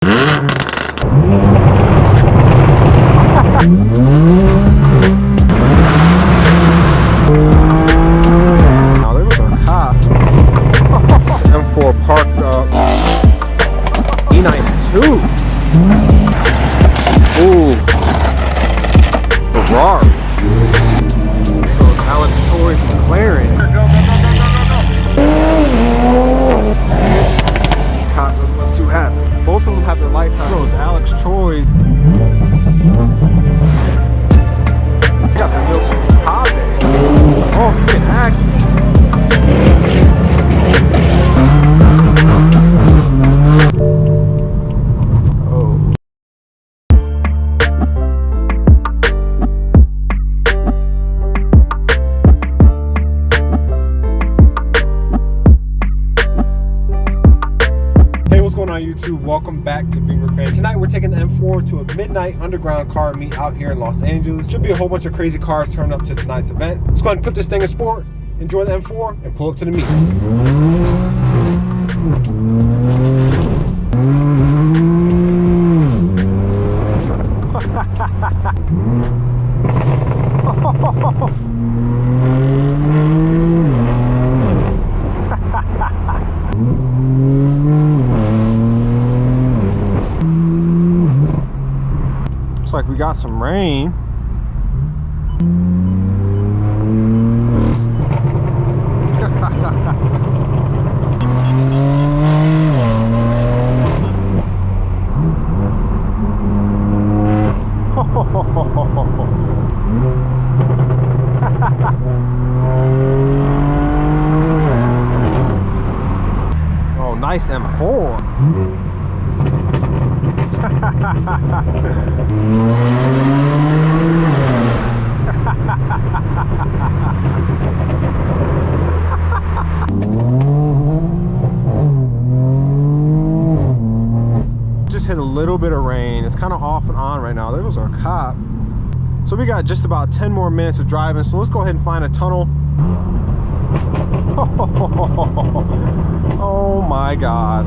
Now there was a cop. M4 parked up. E92. Ooh. Ferrari. So Alex Toys McLaren. Go. These cops don't look too happy. Both of them have their lifetime. Those Alex Troy. Got the new POV. Oh, he can act. YouTube, welcome back to Beemer Fam. Tonight we're taking the M4 to a midnight underground car meet out here in Los Angeles. Should be a whole bunch of crazy cars turned up to tonight's event. Let's go ahead and put this thing in sport, enjoy the M4, and pull up to the meet. Looks like we got some rain. Oh, nice M4. Just hit a little bit of rain. It's kind of off and on right now. There was our cop. So we got just about 10 more minutes of driving. So let's go ahead and find a tunnel. Oh my God.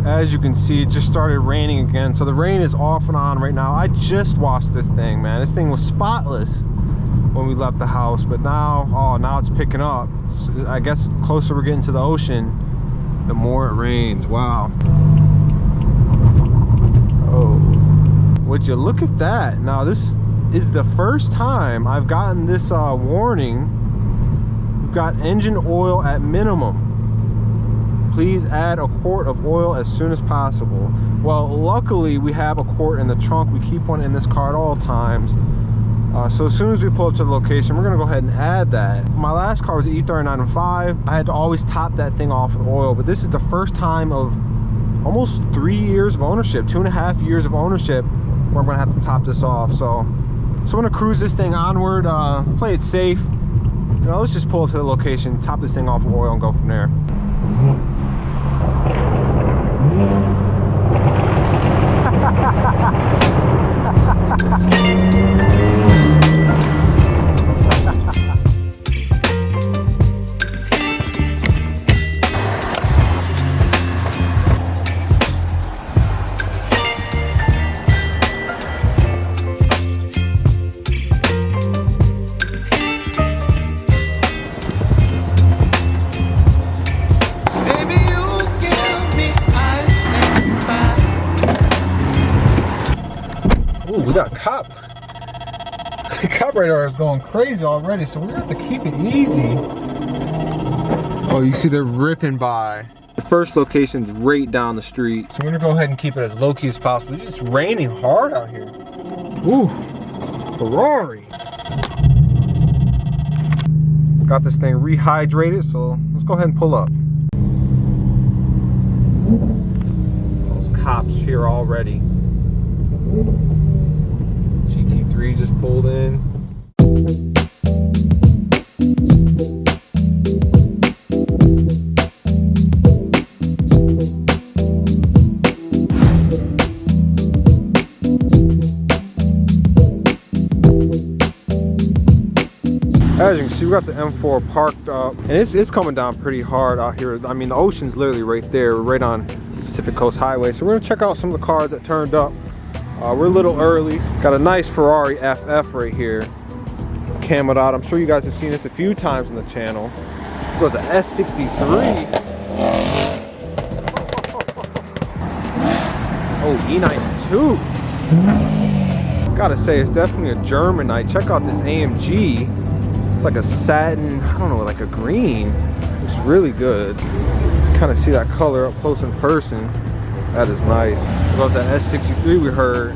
As you can see, it just started raining again. So the rain is off and on right now. I just washed this thing, man. This thing was spotless when we left the house, but now, oh, now it's picking up. So I guess the closer we're getting to the ocean, the more it rains. Wow. Oh, would you look at that? Now this is the first time I've gotten this warning. We've got engine oil at minimum. Please add a quart of oil as soon as possible. Well, luckily we have a quart in the trunk. We keep one in this car at all times. So as soon as we pull up to the location, we're gonna go ahead and add that. My last car was an E39.5. I had to always top that thing off with oil, but this is the first time of almost 3 years of ownership, 2.5 years of ownership, where I'm gonna have to top this off. So I'm gonna cruise this thing onward, play it safe. You know, let's just pull up to the location, top this thing off with oil, and go from there. We got cop. The cop radar is going crazy already, so we have to keep it easy. Oh, you see they're ripping by. The first location's right down the street, so we're gonna go ahead and keep it as low-key as possible. It's just raining hard out here. Ooh, Ferrari. Got this thing rehydrated, so let's go ahead and pull up. Those cops here already. GT3 just pulled in. As you can see, we got the M4 parked up, and it's coming down pretty hard out here. I mean, the ocean's literally right there, right on Pacific Coast Highway. So we're gonna check out some of the cars that turned up. We're a little early. Got a nice Ferrari FF right here, camoed out. I'm sure you guys have seen this a few times on the channel. It was an S63. Oh, E92. Gotta say, it's definitely a German night. Check out this AMG. It's like a satin, I don't know, like a green. It's really good. Kind of see that color up close in person. That is nice. About that S63 we heard.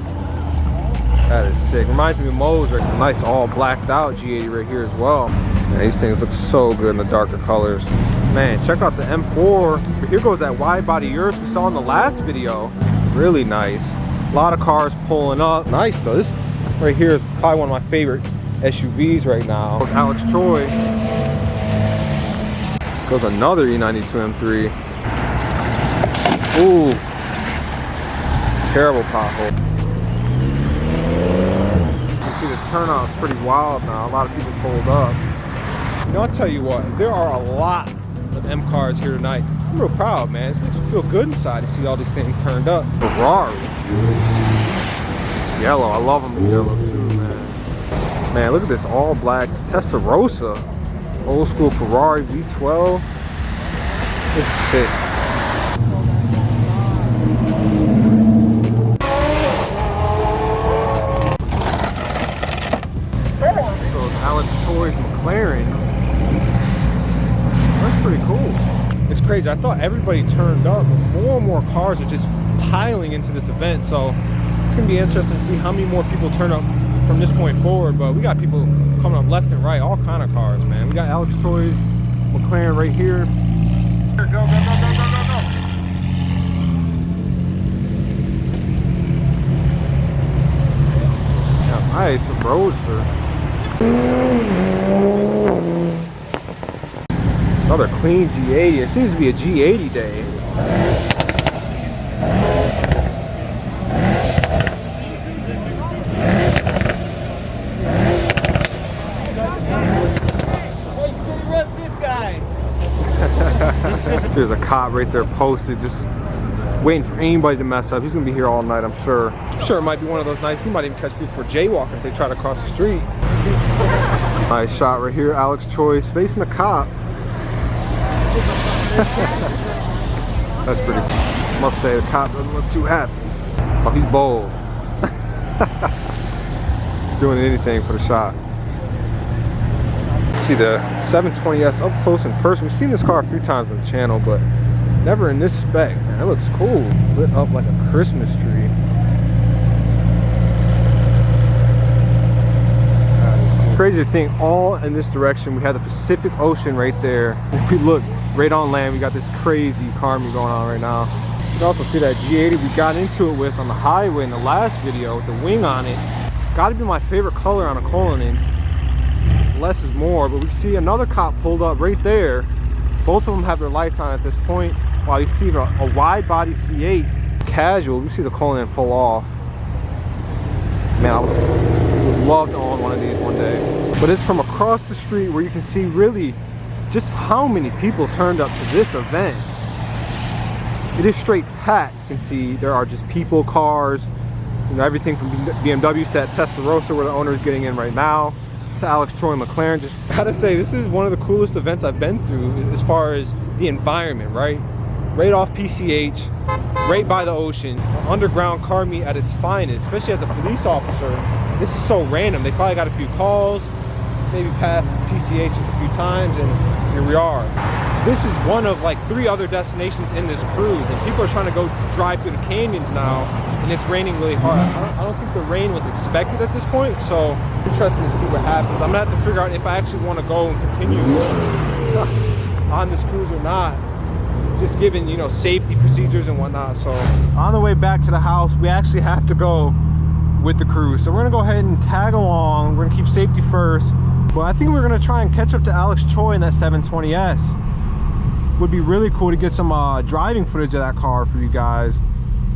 That is sick. Reminds me of Mo's. Right? Nice all blacked out G80 right here as well. Man, these things look so good in the darker colors. Man, check out the M4. Here goes that wide body Urus we saw in the last video. Really nice. A lot of cars pulling up. Nice though. This right here is probably one of my favorite SUVs right now. Goes Alex Troy. Goes another E92 M3. Ooh. Terrible pothole. You see the turnout is pretty wild now. A lot of people pulled up. You know, I'll tell you what, there are a lot of M cars here tonight. I'm real proud, man. It makes me feel good inside to see all these things turned up. Ferrari. Yellow, I love them in yellow too, man. Man, look at this all black Testarossa. Old school Ferrari V12. It's sick. Those Alex Troy's McLaren. That's pretty cool. It's crazy. I thought everybody turned up, but more and more cars are just piling into this event. So it's gonna be interesting to see how many more people turn up from this point forward. But we got people coming up left and right, all kind of cars, man. We got Alex Troy's McLaren right here. Go, go, go, go, go, go, go. Yeah, nice, a Roadster. Another clean G80. It seems to be a G80 day. There's a cop right there posted, just waiting for anybody to mess up. He's gonna be here all night, I'm sure. I'm sure it might be one of those nights. He might even catch people for jaywalking if they try to cross the street. Nice shot right here. Alex Troy's facing a cop. That's pretty cool. I must say the cop doesn't look too happy. Oh, he's bold. Doing anything for the shot. See the 720S up close in person. We've seen this car a few times on the channel, but never in this spec. Man, it looks cool. Lit up like a Christmas tree. Crazy to think, all in this direction, we have the Pacific Ocean right there. If we look right on land, we got this crazy car meet going on right now. You can also see that G80 we got into it with on the highway in the last video with the wing on it. Gotta be my favorite color on a Cullinan. Less is more, but we see another cop pulled up right there. Both of them have their lights on at this point. While you see a wide body C8 casual, we see the Cullinan pull off. Man, I would love to own one of these one day. But it's from across the street where you can see really just how many people turned up to this event. It is straight packed. You can see there are just people, cars, you know, everything from BMWs to that Testarossa where the owner is getting in right now, to Alex Troy and McLaren. Just gotta say, this is one of the coolest events I've been through as far as the environment, right? Right off PCH, right by the ocean, underground car meet at its finest. Especially as a police officer, this is so random. They probably got a few calls, maybe passed PCH just a few times, and here we are. This is one of like 3 other destinations in this cruise, and people are trying to go drive through the canyons now, and it's raining really hard. I don't think the rain was expected at this point, so interesting to see what happens. I'm gonna have to figure out if I actually want to go and continue on this cruise or not, just given, you know, safety procedures and whatnot. So on the way back to the house, we actually have to go with the cruise, so we're gonna go ahead and tag along. We're gonna keep safety first, but I think we're gonna try and catch up to Alex Troy in that 720S. Would be really cool to get some driving footage of that car for you guys.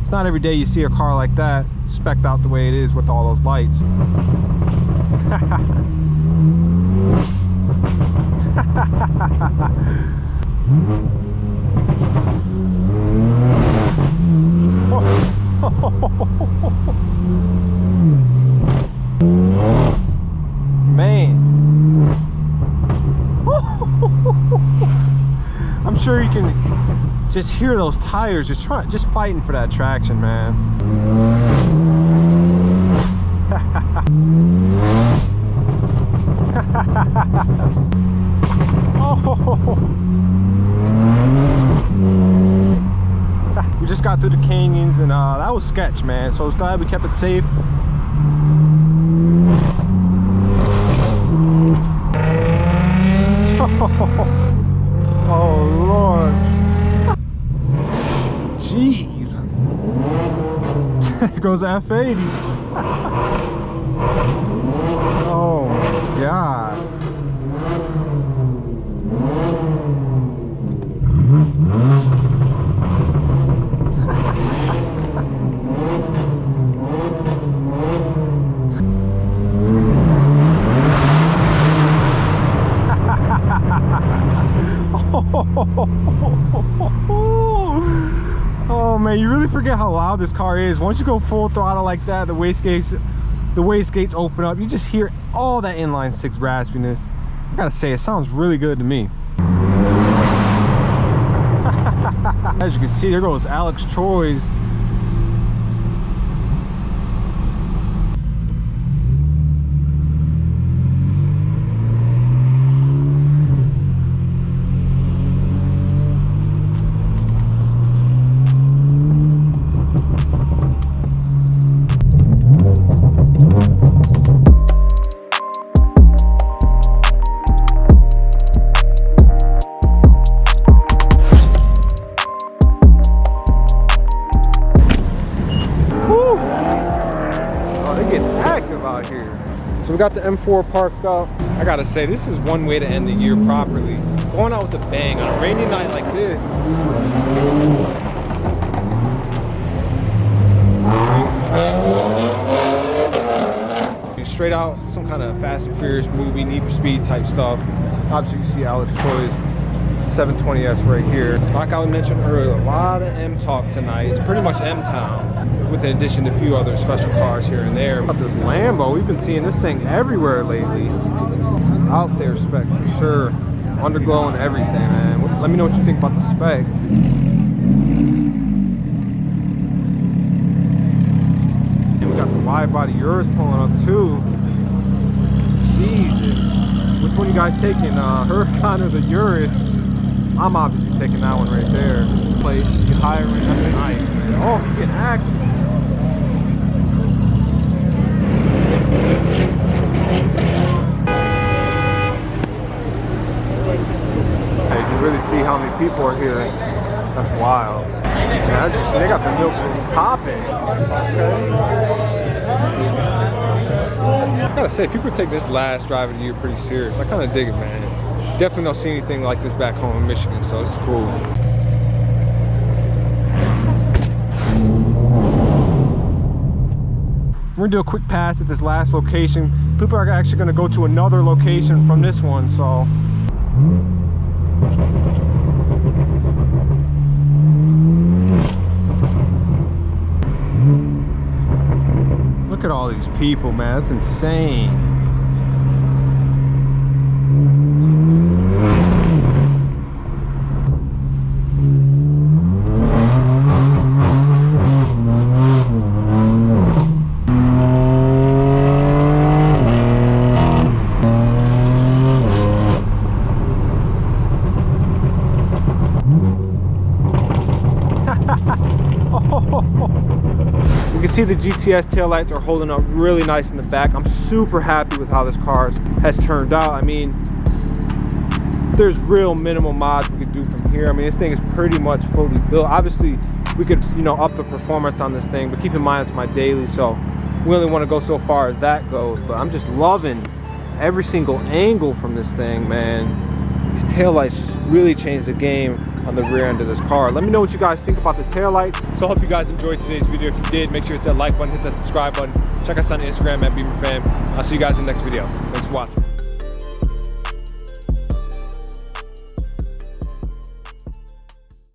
It's not every day you see a car like that spec'd out the way it is with all those lights. Man. I'm sure you can just hear those tires just fighting for that traction, man. Oh. We just got through the canyons and that was sketch, man. So I was glad we kept it safe. Oh Lord. Jeez. There goes F80. Oh my God. Oh man, you really forget how loud this car is. Once you go full throttle like that, the wastegates open up, you just hear all that inline six raspiness. I gotta say, it sounds really good to me. As you can see, there goes Alex Troy's. Out here. So we got the M4 parked up. I gotta say, this is one way to end the year properly. Going out with a bang on a rainy night like this. Straight out some kind of Fast and Furious movie, Need for Speed type stuff. Obviously you see Alex Troy's 720S right here. Like I mentioned earlier, a lot of M talk tonight. It's pretty much M town, with in addition to a few other special cars here and there. But this Lambo, we've been seeing this thing everywhere lately. Out there spec for sure. Underglow and everything, man. Let me know what you think about the spec. And we got the wide body Urus pulling up too. Jesus. Which one you guys taking? Huracan or the Urus? I'm obviously taking that one right there. Place, get higher in, that's nice. Oh, he's getting active. Hey, you can really see how many people are here. That's wild. Yeah, they got the milk popping. I gotta say, people take this last drive of the year pretty serious. I kind of dig it, man. Definitely don't see anything like this back home in Michigan, so it's cool. We're gonna do a quick pass at this last location. People are actually gonna go to another location from this one, so. Look at all these people, man, that's insane. You can see the GTS taillights are holding up really nice in the back. I'm super happy with how this car has turned out. I mean, there's real minimal mods we could do from here. I mean, this thing is pretty much fully built. Obviously, we could, you know, up the performance on this thing, but keep in mind it's my daily, so we only want to go so far as that goes. But I'm just loving every single angle from this thing, man. These taillights just really changed the game on the rear end of this car. Let me know what you guys think about the taillights. So I hope you guys enjoyed today's video. If you did, make sure to hit that like button, hit that subscribe button. Check us on Instagram at Beemer Fam. I'll see you guys in the next video. Thanks for watching.